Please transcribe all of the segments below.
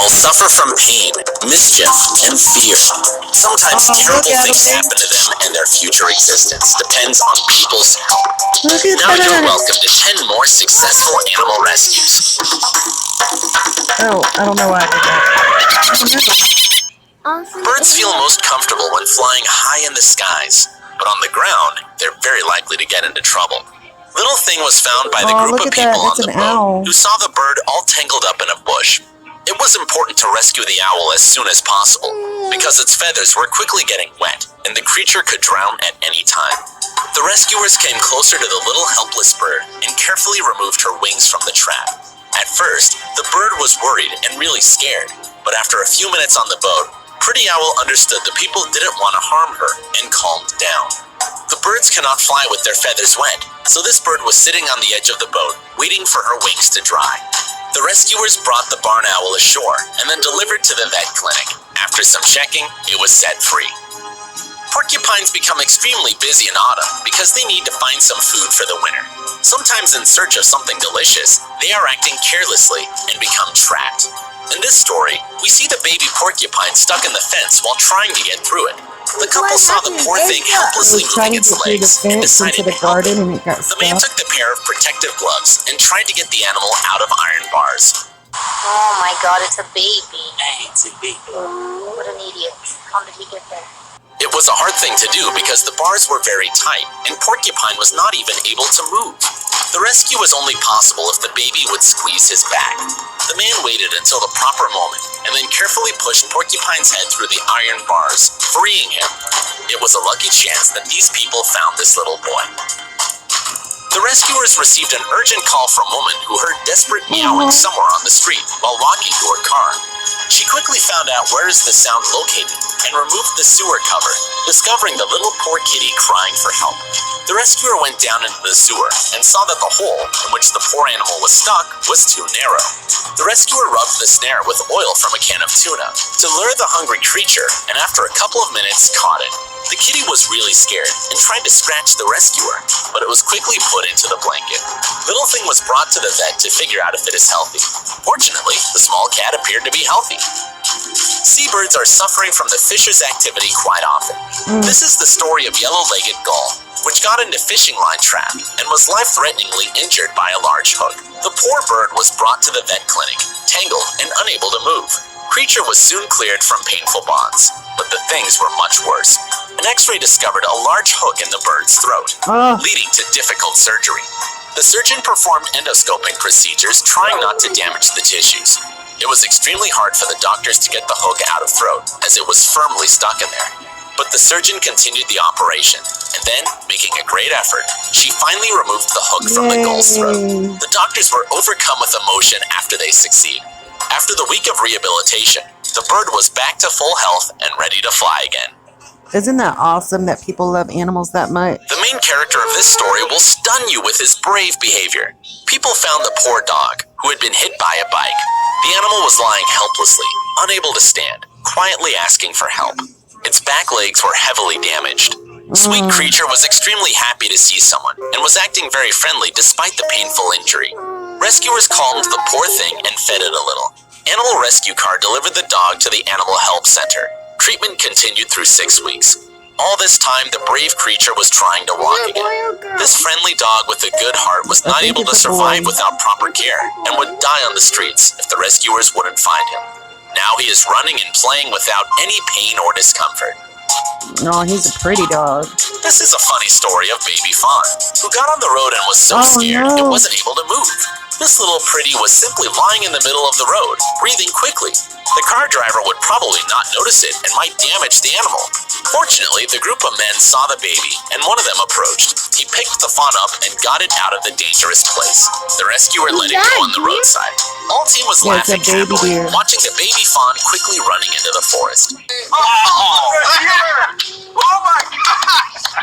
animals suffer from pain, mischief, and fear. Sometimes terrible things happen to them and their future existence depends on people's help. Now you're welcome to 10 more successful animal rescues. Oh, I don't know why I did that. Birds feel most comfortable when flying high in the skies, but on the ground, they're very likely to get into trouble. Little Thing was found by the group of people on the boat who saw the bird all tangled up in a bush. It was important to rescue the owl as soon as possible, because its feathers were quickly getting wet, and the creature could drown at any time. The rescuers came closer to the little helpless bird and carefully removed her wings from the trap. At first, the bird was worried and really scared, but after a few minutes on the boat, Pretty Owl understood the people didn't want to harm her and calmed down. The birds cannot fly with their feathers wet, so this bird was sitting on the edge of the boat, waiting for her wings to dry. The rescuers brought the barn owl ashore and then delivered to the vet clinic. After some checking, it was set free. Porcupines become extremely busy in autumn because they need to find some food for the winter. Sometimes in search of something delicious, they are acting carelessly and become trapped. In this story, we see the baby porcupine stuck in the fence while trying to get through it. The couple saw the poor thing helplessly moving its legs and decided to help it. The man took the pair of protective gloves and tried to get the animal out of iron bars. Oh my god, it's a baby. Hey, it's a baby. What an idiot. How did he get there? It was a hard thing to do because the bars were very tight and Porcupine was not even able to move. The rescue was only possible if the baby would squeeze his back. The man waited until the proper moment and then carefully pushed Porcupine's head through the iron bars, freeing him. It was a lucky chance that these people found this little boy. The rescuers received an urgent call from a woman who heard desperate meowing somewhere on the street while walking to her car. She quickly found out where is the sound located and removed the sewer cover, discovering the little poor kitty crying for help. The rescuer went down into the sewer and saw that the hole in which the poor animal was stuck was too narrow. The rescuer rubbed the snare with oil from a can of tuna to lure the hungry creature, and after a couple of minutes caught it. The kitty was really scared and tried to scratch the rescuer, but it was quickly put into the blanket. Little Thing was brought to the vet to figure out if it is healthy. Fortunately, the small cat appeared to be healthy. Seabirds are suffering from the fisher's activity quite often. This is the story of yellow-legged gull, which got into fishing line trap and was life-threateningly injured by a large hook. The poor bird was brought to the vet clinic, tangled and unable to move. Creature was soon cleared from painful bonds, but the things were much worse. An X-ray discovered a large hook in the bird's throat, leading to difficult surgery. The surgeon performed endoscoping procedures, trying not to damage the tissues. It was extremely hard for the doctors to get the hook out of throat, as it was firmly stuck in there. But the surgeon continued the operation, and then, making a great effort, she finally removed the hook from the gull's throat. The doctors were overcome with emotion after they succeed. After the week of rehabilitation, the bird was back to full health and ready to fly again. Isn't that awesome that people love animals that much? The main character of this story will stun you with his brave behavior. People found the poor dog, who had been hit by a bike. The animal was lying helplessly, unable to stand, quietly asking for help. Its back legs were heavily damaged. Sweet Creature was extremely happy to see someone, and was acting very friendly despite the painful injury. Rescuers calmed the poor thing and fed it a little. Animal rescue car delivered the dog to the Animal Help Center. Treatment continued through 6 weeks. All this time, the brave creature was trying to walk again. This friendly dog with a good heart was not able to survive without proper care and would die on the streets if the rescuers wouldn't find him. Now he is running and playing without any pain or discomfort. No, he's a pretty dog. This is a funny story of Baby Fawn, who got on the road and was so scared it wasn't able to move. This little pretty was simply lying in the middle of the road, breathing quickly. The car driver would probably not notice it and might damage the animal. Fortunately, the group of men saw the baby, and one of them approached. He picked the fawn up and got it out of the dangerous place. The rescuer let it go on the roadside. All team was laughing happily, watching the baby fawn quickly running into the forest. Oh my gosh!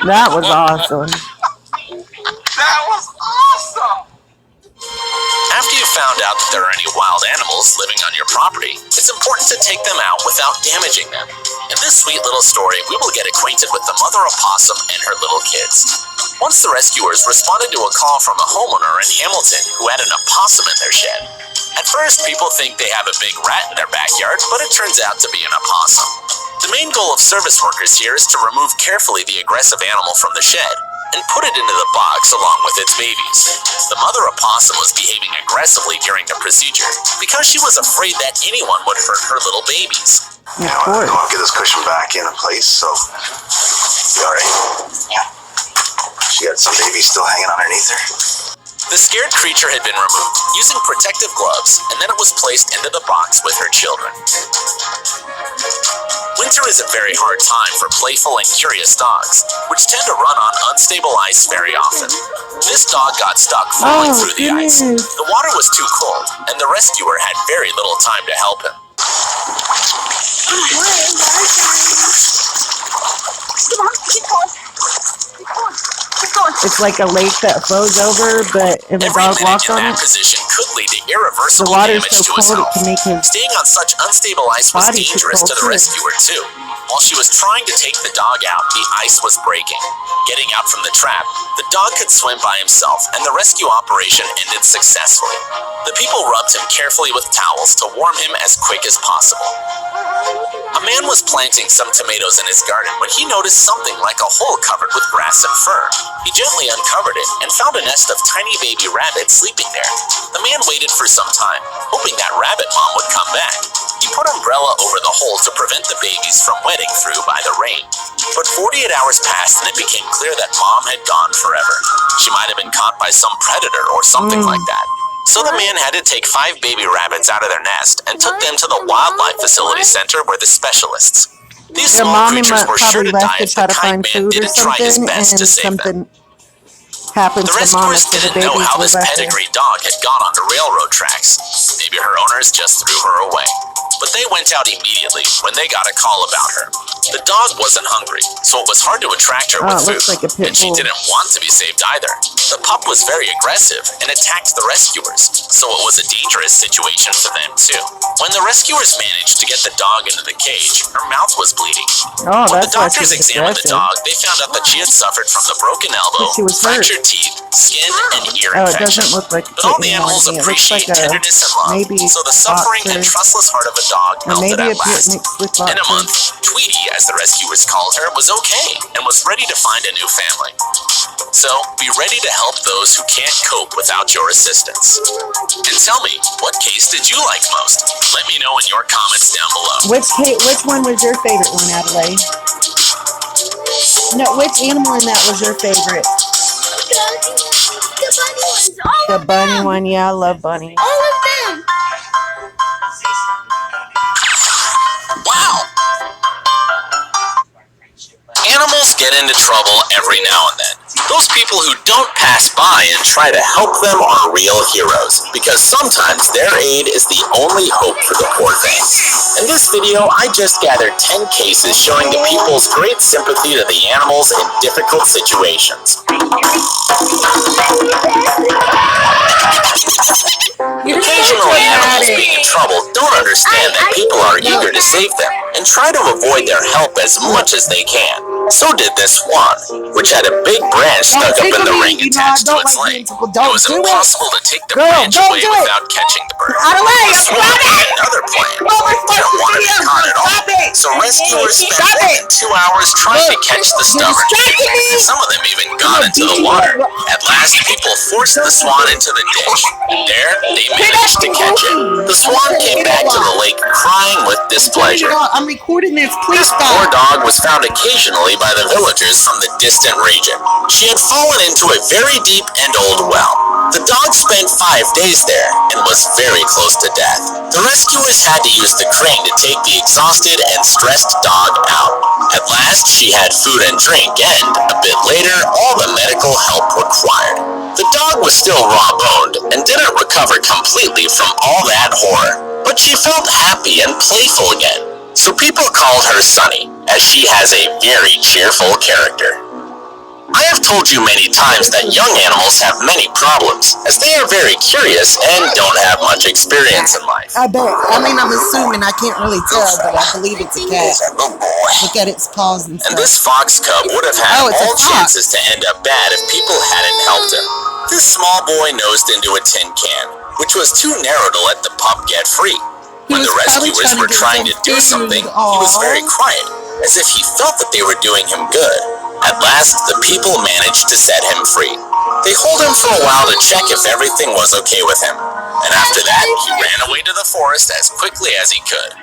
That was awesome. That was awesome! After you found out that there are any wild animals living on your property, it's important to take them out without damaging them. In this sweet little story, we will get acquainted with the mother opossum and her little kids. Once the rescuers responded to a call from a homeowner in Hamilton who had an opossum in their shed. At first, people think they have a big rat in their backyard, but it turns out to be an opossum. The main goal of service workers here is to remove carefully the aggressive animal from the shed and put it into the box along with its babies. The mother opossum was behaving aggressively during the procedure because she was afraid that anyone would hurt her little babies. Of course. I'll get this cushion back in place, so you alright? Yeah. She got some baby still hanging underneath her. The scared creature had been removed using protective gloves, and then it was placed into the box with her children. Winter is a very hard time for playful and curious dogs, which tend to run on unstable ice very often. This dog got stuck falling through the ice. The water was too cold, and the rescuer had very little time to help him. Come on, keep going. Keep going. Keep going. It's like a lake that flows over, but if the Every dog minute walks in on that it, position could lead to the irreversible water's damage so to his cold it health. can make his Staying on such unstable ice was body too dangerous cold, to the too. rescuer, too. While she was trying to take the dog out, the ice was breaking. Getting out from the trap, the dog could swim by himself, and the rescue operation ended successfully. The people rubbed him carefully with towels to warm him as quick as possible. A man was planting some tomatoes in his garden when he noticed something like a hole covered with grass and fur. He gently uncovered it and found a nest of tiny baby rabbits sleeping there. The man waited for some time, hoping that rabbit mom would come back. He put an umbrella over the hole to prevent the babies from wetting through by the rain. But 48 hours passed and it became clear that mom had gone forever. She might have been caught by some predator or something like that. So the man had to take 5 baby rabbits out of their nest and took them to the Wildlife Facility Center where the specialists. These their small mommy creatures were sure probably to left die to if try the to kind find man food or didn't try his something, best and to save them. something happened The to mom rescuers after the didn't know babies how were this left there. pedigree dog had gone onto railroad tracks. Maybe her owners just threw her away. But they went out immediately when they got a call about her. The dog wasn't hungry, so it was hard to attract her Oh, with it looks food, like a pit and she bull. didn't want to be saved either. The pup was very aggressive and attacked the rescuers, so it was a dangerous situation for them too. When the rescuers managed to get the dog into the cage, her mouth was bleeding. Oh, When the that's why she doctors was examined the aggressive. dog, they found out that she had suffered from the broken elbow, She was hurt. fractured teeth, skin, and ear Oh, it infection. doesn't look like a But all pit the anymore animals to me. It looks appreciate like a tenderness and love, maybe so the suffering and boxer, trustless heart of a dog or melted maybe a at pit last. mixed with In a boxer. month, Tweety, as the rescuers called her, was okay and was ready to find a new family. So, be ready to help those who can't cope without your assistance. And tell me, what case did you like most? Let me know in your comments down below. Which one was your favorite one, Adelaide? No, which animal in that was your favorite? The bunny ones. All The of bunny them. one. Yeah, I love bunnies. All of them. Wow! Animals get into trouble every now and then. Those people who don't pass by and try to help them are real heroes, because sometimes their aid is the only hope for the poor thing. In this video, I just gathered 10 cases showing the people's great sympathy to the animals in difficult situations. Occasionally, animals being in trouble don't understand that people are eager to save them and try to avoid their help as much as they can. So did this swan, which had a big branch stuck up in the ring attached to its leg. It was impossible to take the branch away without catching the bird. The swan had another plan. It didn't want to be caught at all. So rescuers spent more than 2 hours trying to catch the stubborn thing. Some of them even got into the water. At last, people forced the swan into the ditch. There, they managed to catch it. The swan came back to the lake crying with displeasure. I'm recording this. Please This poor stop. dog was found occasionally by the villagers from the distant region. She had fallen into a very deep and old well. The dog spent 5 days there and was very close to death. The rescuers had to use the crane to take the exhausted and stressed dog out. At last, she had food and drink and, a bit later, all the medical help required. The dog was still raw-boned and didn't recover completely from all that horror, but she felt happy and playful again. So people called her Sunny, as she has a very cheerful character. I have told you many times that young animals have many problems, as they are very curious and don't have much experience in life. I bet. I mean, I'm assuming. I can't really tell, but I believe it's a cat. Look at its paws and And stuff. this fox cub would have had Oh, it's a all fox. chances to end up bad if people hadn't helped him. This small boy nosed into a tin can, which was too narrow to let the pup get free. When the was probably rescuers were trying to do something, he was very quiet, as if he felt that they were doing him good. At last, the people managed to set him free. They hold him for a while to check if everything was okay with him. And after that, he ran away to the forest as quickly as he could.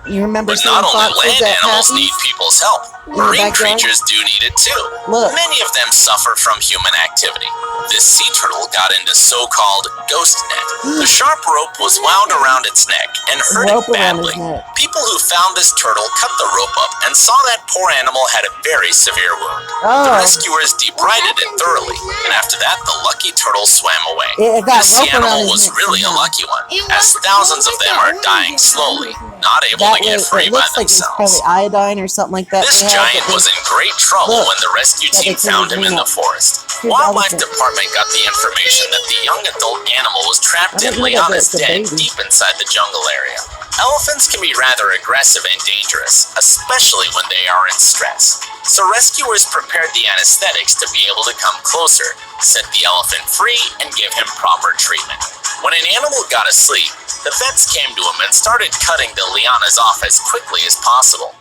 You remember But seeing not only foxes land at animals Happy's? need people's help. In the Marine backyard? creatures do need it too. Look. Many of them suffer from human activity. This sea turtle got into so-called ghost net. The sharp rope was wound around its neck and hurt it Rope around badly. his neck. People who found this turtle cut the rope up and saw that poor animal had a very severe wound. The Oh. rescuers debrided it thoroughly, and after that, the lucky turtle swam away. It got This rope around animal his was neck really a somehow. lucky one, as thousands of them are dying slowly, not able to That get way, free it by looks like it's themselves. probably iodine or something like that. This they have giant that was they- in great trouble Look, when the rescue that team they found him couldn't in the clean forest. Here's Wildlife elephant. Department got the information that the young adult animal was trapped I in didn't know that lianas it's a den baby. deep inside the jungle area. Elephants can be rather aggressive and dangerous, especially when they are in stress. So rescuers prepared the anesthetics to be able to come closer, set the elephant free, and give him proper treatment. When an animal got asleep, the vets came to him and started cutting the lianas off as quickly as possible.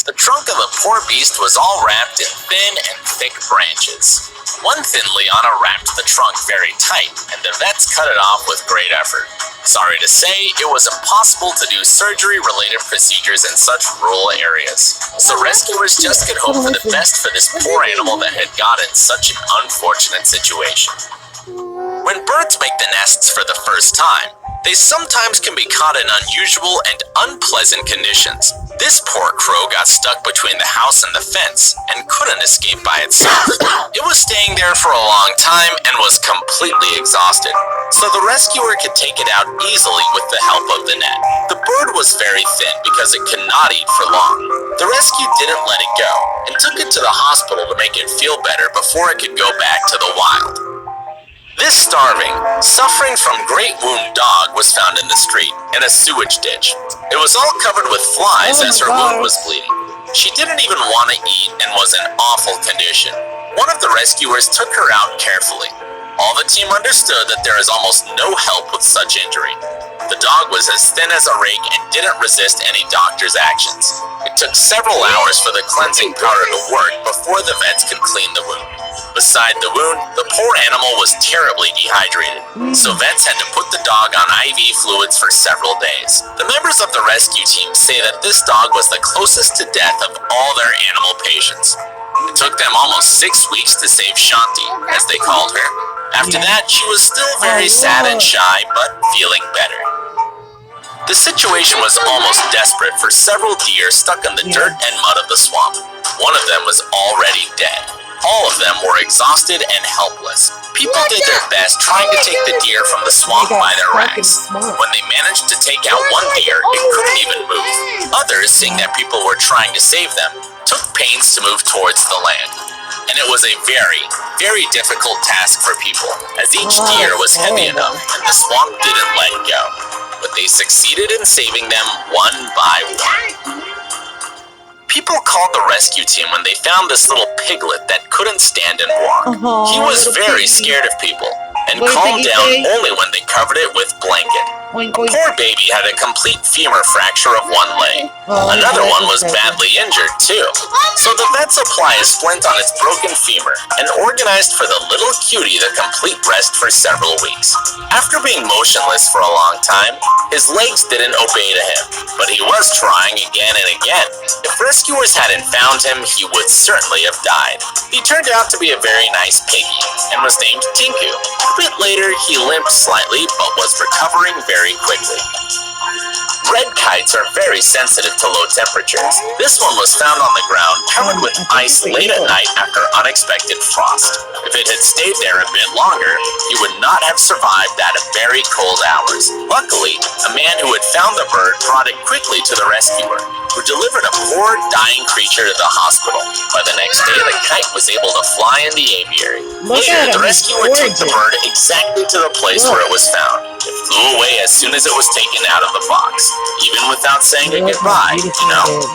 The trunk of the poor beast was all wrapped in thin and thick branches. One thin liana wrapped the trunk very tight, and the vets cut it off with great effort. Sorry to say, it was impossible to do surgery-related procedures in such rural areas. So rescuers just could hope for the best for this poor animal that had got in such an unfortunate situation. When birds make the nests for the first time, they sometimes can be caught in unusual and unpleasant conditions. This poor crow got stuck between the house and the fence and couldn't escape by itself. It was staying there for a long time and was completely exhausted, so the rescuer could take it out easily with the help of the net. The bird was very thin because it could not eat for long. The rescue didn't let it go and took it to the hospital to make it feel better before it could go back to the wild. This starving, suffering from great wound dog was found in the street, in a sewage ditch. It was all covered with flies as her wound was bleeding. She didn't even want to eat and was in awful condition. One of the rescuers took her out carefully. All the team understood that there is almost no help with such injury. The dog was as thin as a rake and didn't resist any doctor's actions. It took several hours for the cleansing powder to work before the vets could clean the wound. Beside the wound, the poor animal was terribly dehydrated, so vets had to put the dog on IV fluids for several days. The members of the rescue team say that this dog was the closest to death of all their animal patients. It took them almost 6 weeks to save Shanti, as they called her. After that, she was still very sad and shy, but feeling better. The situation was almost desperate for several deer stuck in the dirt and mud of the swamp. One of them was already dead. All of them were exhausted and helpless. People did their best trying to take the deer from the swamp by their racks. When they managed to take out one deer, it couldn't even move. Others, seeing that people were trying to save them, took pains to move towards the land. And it was a very, very difficult task for people, as each deer was heavy enough and the swamp didn't let go. But they succeeded in saving them one by one. People called the rescue team when they found this little piglet that couldn't stand and walk. He was very scared of people and calmed down only when they covered it with blanket. Oink, A oink. poor baby had a complete femur fracture of one leg. Another one was badly injured too. So the vets apply a splint on its broken femur and organized for the little cutie the complete rest for several weeks. After being motionless for a long time, his legs didn't obey to him, but he was trying again and again. If rescuers hadn't found him, he would certainly have died. He turned out to be a very nice piggy and was named Tinku. A bit later, he limped slightly but was recovering very quickly. Red kites are very sensitive to low temperatures. This one was found on the ground covered with ice late at night after unexpected frost. If it had stayed there a bit longer, he would not have survived that very cold hours. Luckily, a man who had found the bird brought it quickly to the rescuer, who delivered a poor, dying creature to the hospital. By the next day, the kite was able to fly in the aviary. Later, the rescuer took the bird exactly to the place where it was found. It flew away as soon as it was taken out of the box, even without saying a goodbye, you know?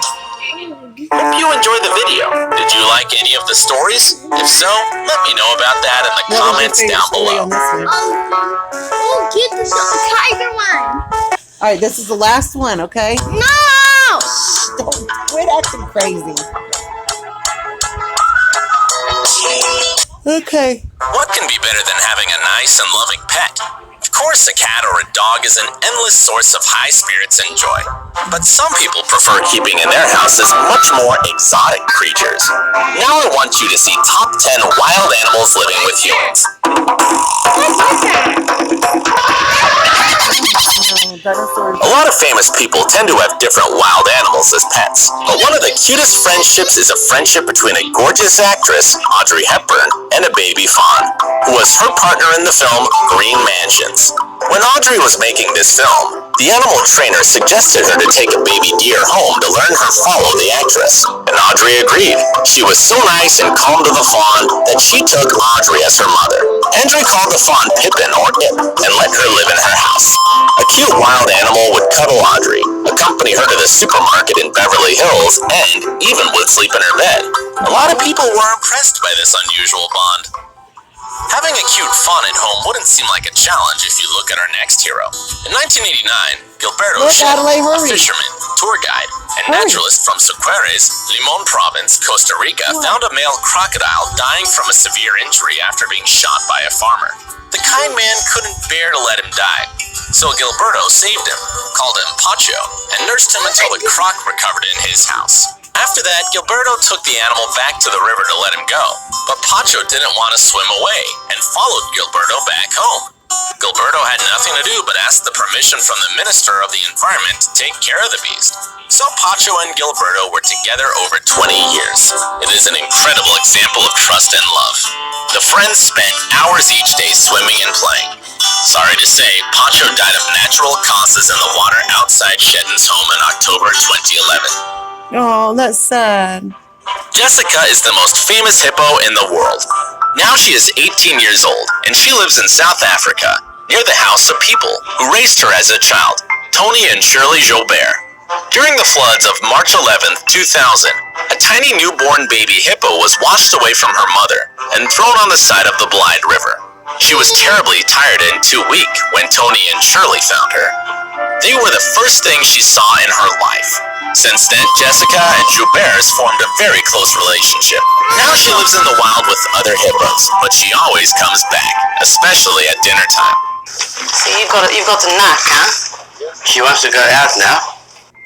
Hope you enjoyed the video. Did you like any of the stories? If so, let me know about that in the comments down below. Oh, get the tiger one. All right, this is the last one, okay? No! Don't quit acting crazy. Okay. What can be better than having a nice and loving pet? Of course, a cat or a dog is an endless source of high spirits and joy. But some people prefer keeping in their houses much more exotic creatures. Now I want you to see top 10 wild animals living with humans. A lot of famous people tend to have different wild animals as pets, but one of the cutest friendships is a friendship between a gorgeous actress, Audrey Hepburn, and a baby fawn, who was her partner in the film Green Mansions. When Audrey was making this film, the animal trainer suggested her to take a baby deer home to learn her follow the actress, and Audrey agreed. She was so nice and calm to the fawn that she took Audrey as her mother. Audrey called the fawn Pippin or Ip and let her live in her house. A cute wild animal would cuddle Audrey, accompany her to the supermarket in Beverly Hills, and even would sleep in her bed. A lot of people were impressed by this unusual bond. Having a cute fawn at home wouldn't seem like a challenge if you look at our next hero. In 1989, Gilberto Shell, a fisherman, tour guide, and naturalist from Suqueres, Limon Province, Costa Rica, found a male crocodile dying from a severe injury after being shot by a farmer. The kind man couldn't bear to let him die, so Gilberto saved him, called him Pacho, and nursed him until the croc recovered in his house. After that, Gilberto took the animal back to the river to let him go, but Pacho didn't want to swim away and followed Gilberto back home. Gilberto had nothing to do but ask the permission from the Minister of the Environment to take care of the beast. So Pacho and Gilberto were together over 20 years. It is an incredible example of trust and love. The friends spent hours each day swimming and playing. Sorry to say, Pacho died of natural causes in the water outside Shedden's home in October 2011. Oh, that's sad. Jessica is the most famous hippo in the world. Now she is 18 years old, and she lives in South Africa, near the house of people who raised her as a child, Tony and Shirley Joubert. During the floods of March 11, 2000, a tiny newborn baby hippo was washed away from her mother and thrown on the side of the Blythe River. She was terribly tired and too weak when Tony and Shirley found her. They were the first thing she saw in her life. Since then, Jessica and Joubert formed a very close relationship. Now she lives in the wild with other hippos, but she always comes back, especially at dinner time. So you've got a knack, huh? She wants to go out now.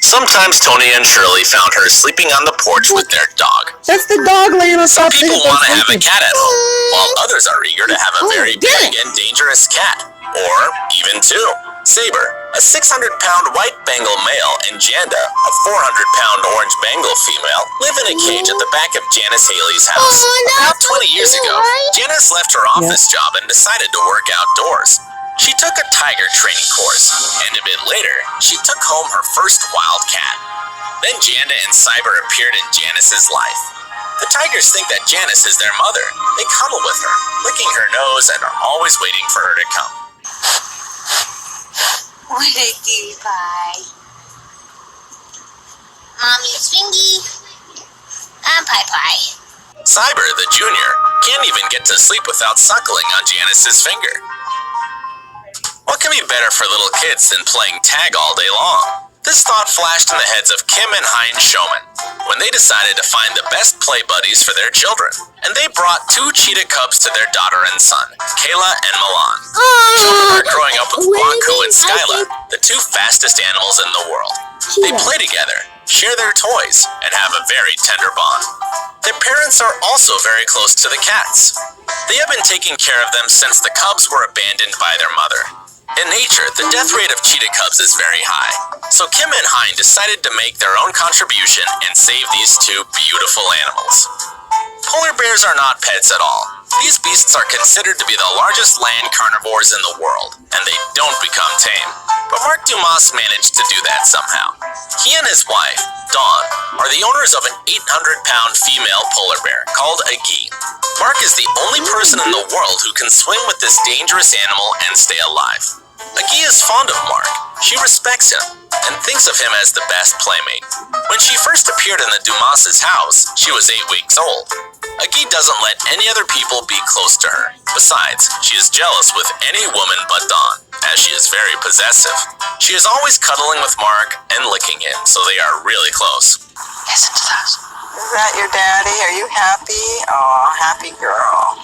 Sometimes Tony and Shirley found her sleeping on the porch with their dog. That's the dog laying on Some top of people the want to have a cat at home, while others are eager to have a very big and dangerous cat, or even two. Saber, a 600-pound white Bengal male, and Janda, a 400-pound orange Bengal female, live in a cage at the back of Janice Haley's house. About 20 years ago, Janice left her office job and decided to work outdoors. She took a tiger training course, and a bit later, she took home her first wild cat. Then Janda and Cyber appeared in Janice's life. The tigers think that Janice is their mother. They cuddle with her, licking her nose, and are always waiting for her to come. What did you buy? Mommy Swingy and Pie Pie. Cyber, the junior, can't even get to sleep without suckling on Janice's finger. What can be better for little kids than playing tag all day long? This thought flashed in the heads of Kim and Heinz Showman when they decided to find the best play buddies for their children, and they brought 2 cheetah cubs to their daughter and son, Kayla and Milan. Children are growing up with Waku and Skyla, the 2 fastest animals in the world. They play together, share their toys, and have a very tender bond. Their parents are also very close to the cats. They have been taking care of them since the cubs were abandoned by their mother. In nature, the death rate of cheetah cubs is very high, so Kim and Hein decided to make their own contribution and save these 2 beautiful animals. Polar bears are not pets at all. These beasts are considered to be the largest land carnivores in the world, and they don't become tame. But Mark Dumas managed to do that somehow. He and his wife, Dawn, are the owners of an 800-pound female polar bear called a Guy. Mark is the only person in the world who can swim with this dangerous animal and stay alive. A Guy is fond of Mark. She respects him and thinks of him as the best playmate. When she first appeared in the Dumas' house, she was 8 weeks old. A Guy doesn't let any other people be close to her. Besides, she is jealous with any woman but Dawn, as she is very possessive. She is always cuddling with Mark and licking him, so they are really close. Listen to that. Is that your daddy? Are you happy? Oh, happy girl.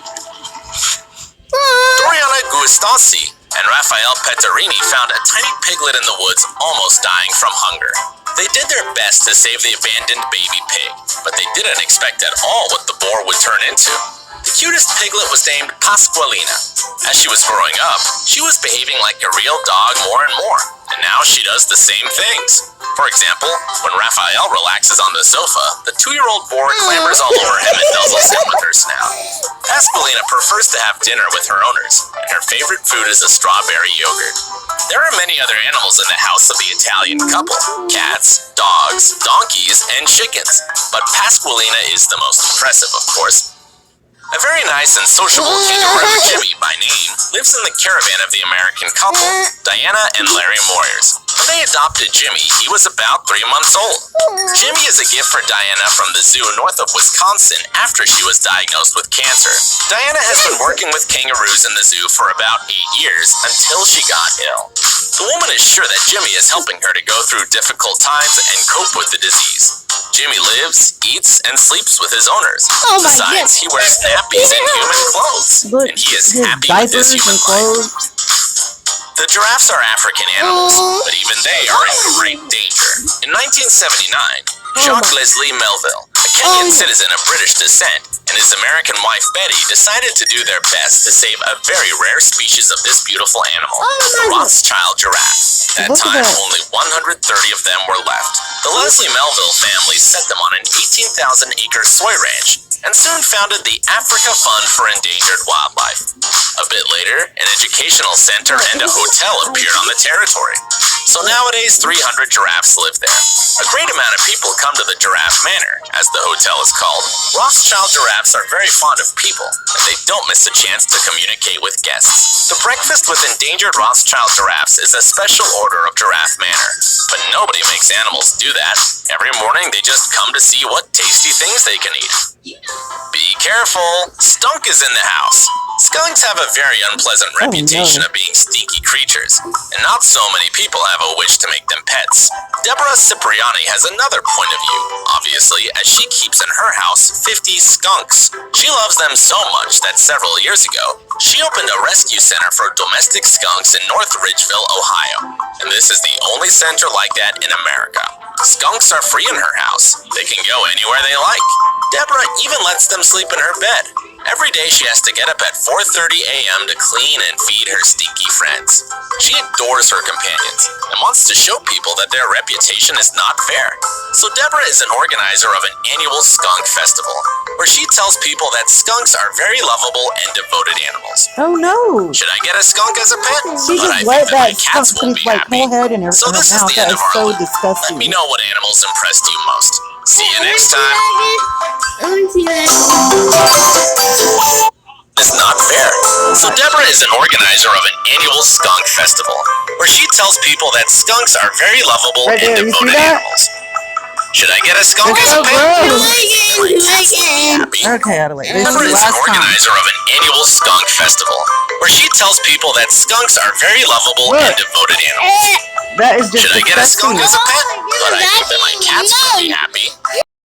Doriana Guastasi and Raphael Petterini found a tiny piglet in the woods almost dying from hunger. They did their best to save the abandoned baby pig, but they didn't expect at all what the boar would turn into. The cutest piglet was named Pasqualina. As she was growing up, she was behaving like a real dog more and more, and now she does the same things. For example, when Raphael relaxes on the sofa, the 2-year-old boar clambers all over him and nuzzles him with her snout. Pasqualina prefers to have dinner with her owners, and her favorite food is a strawberry yogurt. There are many other animals in the house of the Italian couple: cats, dogs, donkeys, and chickens. But Pasqualina is the most impressive, of course. A very nice and sociable kangaroo, Jimmy by name, lives in the caravan of the American couple, Diana and Larry Moyers. When they adopted Jimmy, he was about 3 months old. Jimmy is a gift for Diana from the zoo north of Wisconsin after she was diagnosed with cancer. Diana has been working with kangaroos in the zoo for about 8 years until she got ill. The woman is sure that Jimmy is helping her to go through difficult times and cope with the disease. Jimmy lives, eats, and sleeps with his owners. Oh my Besides, God. he wears nappies and human clothes, Look, and he is his happy with his diapers human and life. clothes. The giraffes are African animals, but even they are in great danger. In 1979, Jacques Leslie Melville, a Kenyan citizen of British descent, and his American wife Betty decided to do their best to save a very rare species of this beautiful animal, the Rothschild giraffe. At that time, only 130 of them were left. The Leslie Melville family set them on an 18,000-acre soy ranch and soon founded the Africa Fund for Endangered Wildlife. A bit later, an educational center and a hotel appeared on the territory. So nowadays, 300 giraffes live there. A great amount of people come to the Giraffe Manor, as the hotel is called. Rothschild giraffes are very fond of people, and they don't miss a chance to communicate with guests. The breakfast with endangered Rothschild giraffes is a special order of Giraffe Manor. But nobody makes animals do that. Every morning, they just come to see what tasty things they can eat. Be careful! Skunk is in the house. Skunks have a very unpleasant reputation of being stinky creatures, and not so many people have a wish to make them pets. Deborah Cipriani has another point of view, obviously, as she keeps in her house 50 skunks. She loves them so much that several years ago, she opened a rescue center for domestic skunks in North Ridgeville, Ohio. And this is the only center like that in America. Skunks are free in her house. They can go anywhere they like. Deborah even lets them sleep in her bed. Every day she has to get up at 4:30 a.m. to clean and feed her stinky friends. She adores her companions and wants to show people that their reputation is not fair. So Deborah is an organizer of an annual skunk festival, where she tells people that skunks are very lovable and devoted animals. Oh no! Should I get a skunk as a pet? She But just I let think that my that cats skunk won't put be his like happy. whole head in her, So in her this is mouth. the end That of is our so look. Let disgusting. me know what animals impressed you most. See you next time. I want to see that. It's not fair. So Deborah is an organizer of an annual skunk festival, where she tells people that skunks are very lovable Right there, and you see devoted that? animals. Should I get a skunk It's as a so pet? gross. My cats will be happy. Okay, Adelaide. This is Deborah the is an last time. organizer of an annual skunk festival, where she tells people that skunks are very lovable and Look. devoted animals. That is just Should I get a skunk disgusting. as a pet? But I think that my Daddy, cats will be no. happy.